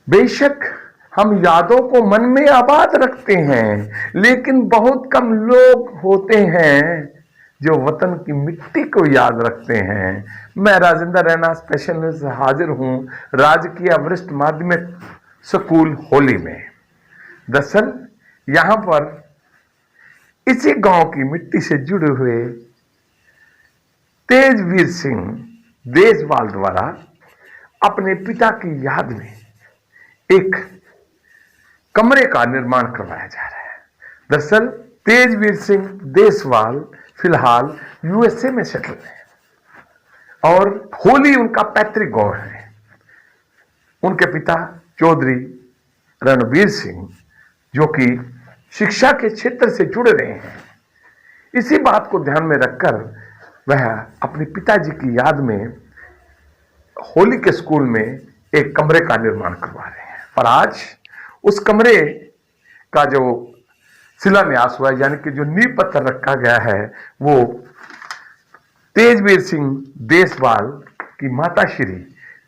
बेशक हम यादों को मन में आबाद रखते हैं, लेकिन बहुत कम लोग होते हैं जो वतन की मिट्टी को याद रखते हैं। मैं राजेंद्र रैना स्पेशल न्यूज से हाजिर हूं राजकीय वरिष्ठ माध्यमिक स्कूल होली में। दरअसल यहां पर इसी गांव की मिट्टी से जुड़े हुए तेजवीर सिंह देसवाल द्वारा अपने पिता की याद में एक कमरे का निर्माण करवाया जा रहा है। दरअसल तेजवीर सिंह देसवाल फिलहाल यूएसए में सेटल है और होली उनका पैतृक गांव है। उनके पिता चौधरी रणवीर सिंह जो कि शिक्षा के क्षेत्र से जुड़े रहे हैं, इसी बात को ध्यान में रखकर वह अपने पिताजी की याद में होली के स्कूल में एक कमरे का निर्माण करवा रहे हैं। और आज उस कमरे का जो शिलान्यास हुआ है, यानी कि जो नींव पत्थर रखा गया है, वो तेजवीर सिंह देसवाल की माता श्री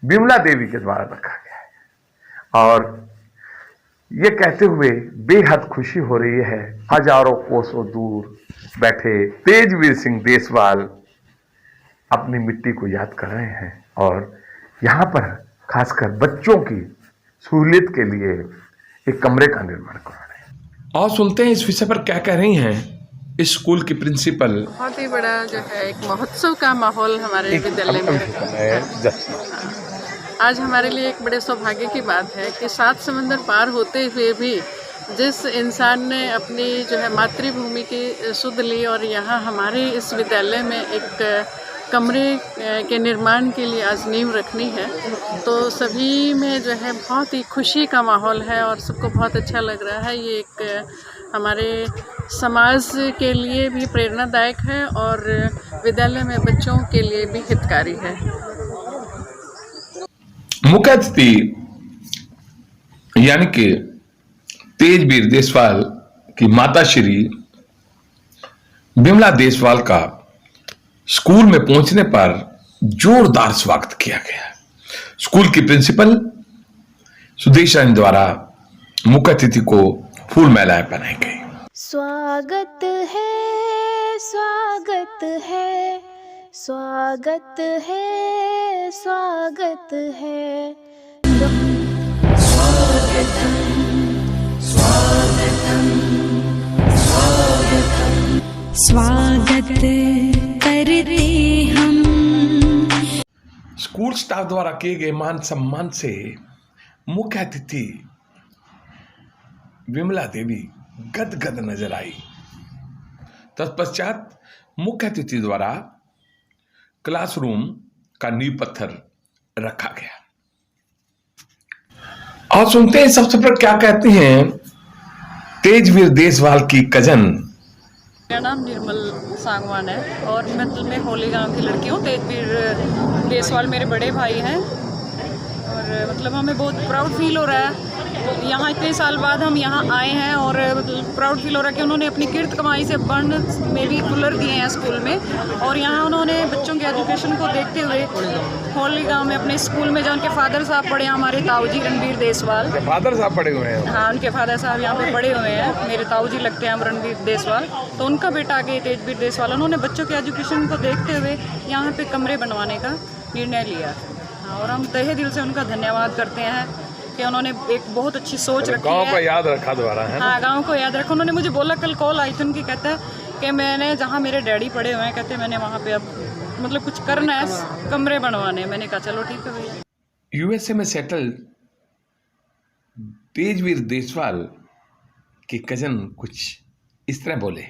विमला देवी के द्वारा रखा गया है। और ये कहते हुए बेहद खुशी हो रही है, हजारों कोसों दूर बैठे तेजवीर सिंह देसवाल अपनी मिट्टी को याद कर रहे हैं और यहां पर खासकर बच्चों की सहूलियत के लिए एक कमरे का निर्माण करा रहे हैं। और सुनते हैं इस विषय पर क्या कह रही हैं इस स्कूल की प्रिंसिपल। बहुत ही बड़ा जो है एक महोत्सव का माहौल हमारे विद्यालय में है। आज हमारे लिए एक बड़े सौभाग्य की बात है कि 7 समंदर पार होते हुए भी जिस इंसान ने अपनी जो है मातृभूमि की सुध ली और यहाँ हमारे इस विद्यालय में एक कमरे के निर्माण के लिए आज नींव रखनी है, तो सभी में जो है बहुत ही खुशी का माहौल है और सबको बहुत अच्छा लग रहा है। ये एक हमारे समाज के लिए भी प्रेरणादायक है और विद्यालय में बच्चों के लिए भी हितकारी है। मुख्य अतिथि यानी कि तेजवीर देसवाल की माता श्री विमला देसवाल का स्कूल में पहुंचने पर जोरदार स्वागत किया गया। स्कूल की प्रिंसिपल सुदेश रानी द्वारा मुख्य अतिथि को फूल मालाएं पहनाई गई। स्वागत है, स्वागत है, स्वागत है, स्वागत है। स्वागतम, स्वागतम, स्वागतम, स्वागत करते हम। स्कूल स्टाफ द्वारा किए गए मान सम्मान से मुख्य अतिथि विमला देवी गदगद नजर आई। तत्पश्चात मुख्य अतिथि द्वारा क्लासरूम का नींव पत्थर रखा गया। और सुनते हैं सबसे पर क्या कहती हैं तेजवीर देसवाल की कजन। मेरा नाम निर्मल सांगवान है और मैं होली गांव की लड़की हूँ। तेजवीर देसवाल मेरे बड़े भाई हैं और मतलब हमें बहुत प्राउड फील हो रहा है। यहाँ इतने साल बाद हम यहाँ आए हैं और मतलब प्राउड फील हो रहा है कि उन्होंने अपनी किरत कमाई से बर्न में भी कूलर दिए हैं स्कूल में और यहाँ उन्होंने बच्चों के एजुकेशन को देखते हुए होली गांव में अपने स्कूल में जो उनके फादर साहब पढ़े हैं, हमारे ताऊजी रणवीर देसवाल। फादर साहब पढ़े हुए हैं? हाँ, उनके फादर साहब यहाँ पे पढ़े हुए हैं। मेरे ताऊजी लगते हैं रणवीर देसवाल, तो उनका बेटा आगे तेजवीर देसवाल। उन्होंने बच्चों के एजुकेशन को देखते हुए यहाँ पे कमरे बनवाने का निर्णय लिया और हम तहे दिल से उनका धन्यवाद करते हैं कि उन्होंने एक बहुत अच्छी सोच रखी है। गांव को याद रखा दोबारा है। हाँ, गांव को याद रखा। उन्होंने मुझे बोला, कल कॉल आई थी उनकी, कहता है कि मैंने जहाँ मेरे डैडी पढ़े हुए हैं, कहते मैंने वहाँ पे अब मतलब कुछ करना है, कमरे बनवाने। मैंने कहा चलो ठीक है भैया। यूएसए में सेटल तेजवीर देसवाल के कजन कुछ इस तरह बोले।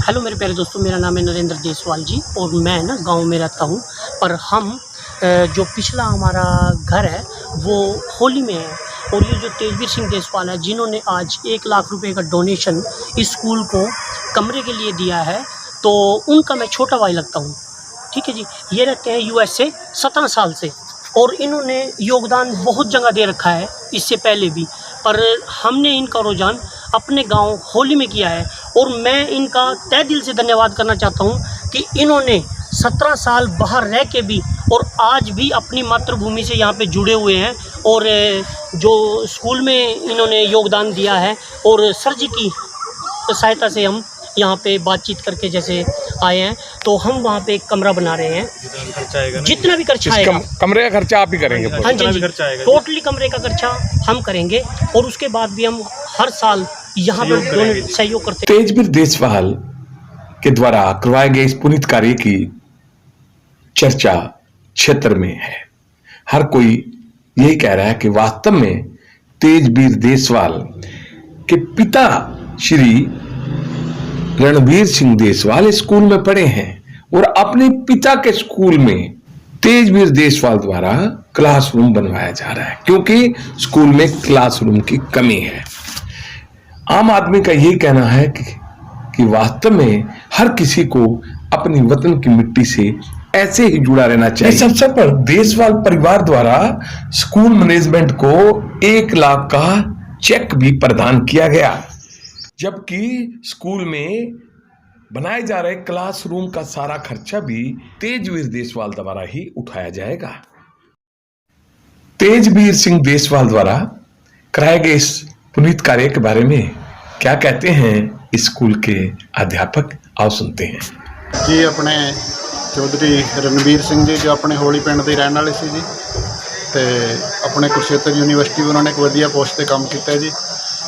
हेलो मेरे प्यारे दोस्तों, मेरा नाम है नरेंद्र देसवाल जी और मैं ना गांव में रहता हूं, पर हम जो पिछला हमारा घर है वो होली में है और ये जो तेजवीर सिंह देसवाल है जिन्होंने आज 1 लाख रुपए का डोनेशन इस स्कूल को कमरे के लिए दिया है, तो उनका मैं छोटा भाई लगता हूँ। ठीक है जी। ये रहते हैं यूएसए 17 साल से और इन्होंने योगदान बहुत जगह दे रखा है इससे पहले भी, पर हमने इनका रुझान अपने गांव होली में किया है और मैं इनका तहे दिल से धन्यवाद करना चाहता हूं कि इन्होंने 17 साल बाहर रह के भी और आज भी अपनी मातृभूमि से यहाँ पे जुड़े हुए हैं और जो स्कूल में इन्होंने योगदान दिया है, और सर जी की सहायता से हम यहाँ पे बातचीत करके जैसे आए हैं, तो हम वहाँ पे एक कमरा बना रहे हैं। जितना भी खर्चा आएगा, कमरे का खर्चा आप ही करेंगे? हाँ जी, टोटली कमरे का खर्चा हम करेंगे, और उसके बाद भी हम हर साल यहाँ पर सहयोग करते हैं। तेजवीर देसवाल के द्वारा करवाए गए इस पुनीत कार्य की चर्चा क्षेत्र में है। हर कोई यही कह रहा है कि वास्तव में तेजवीर देसवाल के पिता श्री रणबीर सिंह देसवाल स्कूल में पढ़े हैं, और अपने पिता के स्कूल में तेजवीर देसवाल द्वारा क्लासरूम बनवाया जा रहा है, क्योंकि स्कूल में क्लासरूम की कमी है। आम आदमी का यही कहना है कि वास्तव में हर किसी को अपनी वतन की मिट्टी से ऐसे ही जुड़ा रहना चाहिए। इस अवसर पर देसवाल परिवार द्वारा स्कूल मैनेजमेंट को 1 लाख का चेक भी प्रदान किया गया, जबकि स्कूल में बनाए जा रहे क्लासरूम का सारा खर्चा भी तेजवीर देसवाल द्वारा ही उठाया जाएगा। तेजवीर सिंह देसवाल द्वारा कराए गए इस पुनीत कार्य के बारे में क्या कहते हैं स्कूल के अध्यापक, आओ सुनते हैं जी। अपने चौधरी रणबीर सिंह जी जो अपने होली पिंड ਦੇ ਰਹਿਣ ਵਾਲੇ ਸੀ ਜੀ, ਤੇ ਆਪਣੇ ਕੁਰੂਕਸ਼ੇਤਰ ਯੂਨੀਵਰਸਿਟੀ ਉਹਨਾਂ ਨੇ ਇੱਕ ਵਧੀਆ ਪੋਸਟ ਤੇ ਕੰਮ ਕੀਤਾ ਜੀ।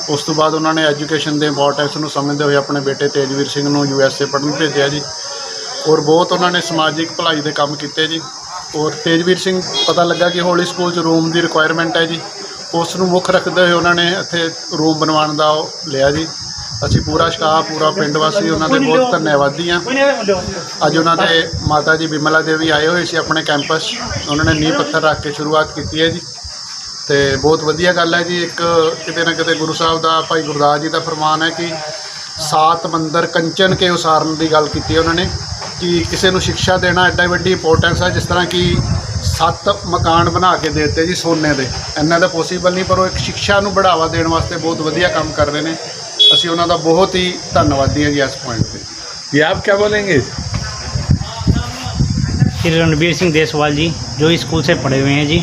ਉਸ ਤੋਂ ਬਾਅਦ ਉਹਨਾਂ ਨੇ ਐਜੂਕੇਸ਼ਨ ਦੇ ਇੰਪੋਰਟੈਂਸ ਨੂੰ ਸਮਝਦੇ ਹੋਏ ਆਪਣੇ ਬੇਟੇ ਤੇਜਵੀਰ ਸਿੰਘ ਨੂੰ USA ਪੜ੍ਹਨ ਭੇਜਿਆ ਜੀ, ਔਰ ਬਹੁਤ ਉਹਨਾਂ ਨੇ ਸਮਾਜਿਕ ਭਲਾਈ ਦੇ ਕੰਮ ਕੀਤੇ ਜੀ। ਔਰ ਤੇਜਵੀਰ ਸਿੰਘ ਪਤਾ ਲੱਗਾ ਕਿ ਹੋਲੀ ਸਕੂਲ 'ਚ ਰੂਮ ਦੀ ਰਿਕੁਆਇਰਮੈਂਟ ਹੈ ਜੀ, ਉਸ ਨੂੰ ਮੁੱਖ ਰੱਖਦੇ ਹੋਏ ਉਹਨਾਂ ਨੇ ਇੱਥੇ ਰੂਮ ਬਣਵਾਉਣ ਦਾ ਲਿਆ ਜੀ। ਅਸੀਂ ਪੂਰਾ ਸਟਾਫ, ਪੂਰਾ ਪਿੰਡ ਵਾਸੀ ਉਹਨਾਂ ਦੇ ਬਹੁਤ ਧੰਨਵਾਦੀ ਹਾਂ। ਅੱਜ ਉਹਨਾਂ ਦੇ ਮਾਤਾ ਜੀ ਬਿਮਲਾ ਦੇਵੀ ਆਏ ਹੋਏ ਸੀ ਆਪਣੇ ਕੈਂਪਸ, ਉਹਨਾਂ ਨੇ ਨੀਂਹ ਪੱਥਰ ਰੱਖ ਕੇ ਸ਼ੁਰੂਆਤ ਕੀਤੀ ਹੈ ਜੀ, ਤੇ ਬਹੁਤ ਵਧੀਆ ਗੱਲ ਹੈ ਜੀ। ਇੱਕ ਕਿਤੇ ਨਾ ਕਿਤੇ ਗੁਰੂ ਸਾਹਿਬ ਦਾ, ਭਾਈ ਗੁਰਦਾਸ ਜੀ ਦਾ ਫਰਮਾਨ ਹੈ ਕਿ 7 ਮੰਦਰ ਕੰਚਨ ਕੇ ਉਸਾਰਨ ਦੀ ਗੱਲ ਕੀਤੀ ਉਹਨਾਂ ਨੇ, ਕਿ ਕਿਸੇ ਨੂੰ ਸਿੱਖਿਆ ਦੇਣਾ ਐਡਾ ਵੱਡੀ ਇੰਪੋਰਟੈਂਸ ਹੈ। ਜਿਸ ਤਰ੍ਹਾਂ ਕਿ 7 ਮਕਾਨ ਬਣਾ ਕੇ ਦੇ ਦਿੱਤੇ ਜੀ ਸੋਨੇ ਦੇ, ਇੰਨਾ ਤਾਂ ਪੋਸੀਬਲ ਨਹੀਂ, ਪਰ ਉਹ ਇੱਕ ਸਿੱਖਿਆ ਨੂੰ ਬੜਾਵਾ ਦੇਣ ਵਾਸਤੇ ਬਹੁਤ ਵਧੀਆ ਕੰਮ ਕਰ ਰਹੇ ਨੇ। ਅਸੀਂ ਉਹਨਾਂ ਦਾ ਬਹੁਤ ਹੀ ਧੰਨਵਾਦੀ ਹਾਂ ਜੀ ਇਸ ਪੁਆਇੰਟ ਤੇ। ये आप क्या बोलेंगे? श्री रणबीर सिंह देसवाल जी जो इस स्कूल से पढ़े हुए हैं जी,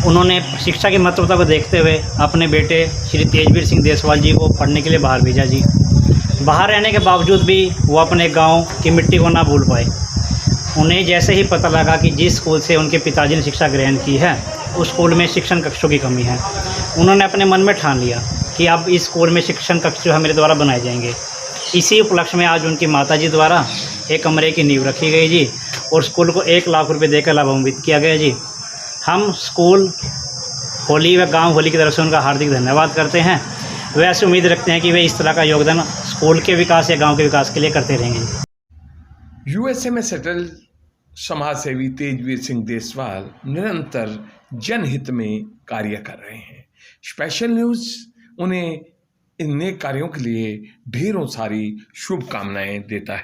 उन्होंने शिक्षा की महत्वता को देखते हुए अपने बेटे श्री तेजवीर सिंह देसवाल जी को पढ़ने के लिए बाहर भेजा जी। बाहर रहने के बावजूद भी वो अपने गांव की मिट्टी को ना भूल पाए। उन्हें जैसे ही पता लगा कि जिस स्कूल से उनके पिताजी ने शिक्षा ग्रहण की है उस स्कूल में शिक्षण कक्षों की कमी है, उन्होंने अपने मन में ठान लिया कि अब इस स्कूल में शिक्षण कक्ष जो है मेरे द्वारा बनाए जाएंगे। इसी उपलक्ष्य में आज उनकी माता जी द्वारा एक कमरे की नींव रखी गई जी, और स्कूल को 1 लाख रुपए देकर लाभान्वित किया गया जी। हम स्कूल होली व गांव होली की तरफ से उनका हार्दिक धन्यवाद करते हैं। वैसे उम्मीद रखते हैं कि वे इस तरह का योगदान स्कूल के विकास या गांव के विकास के लिए करते रहेंगे। USA में सेटल समाजसेवी तेजवीर सिंह देसवाल निरंतर जनहित में कार्य कर रहे हैं। स्पेशल न्यूज़ उन्हें इन नेक कार्यों के लिए ढेरों सारी शुभकामनाएं देता है।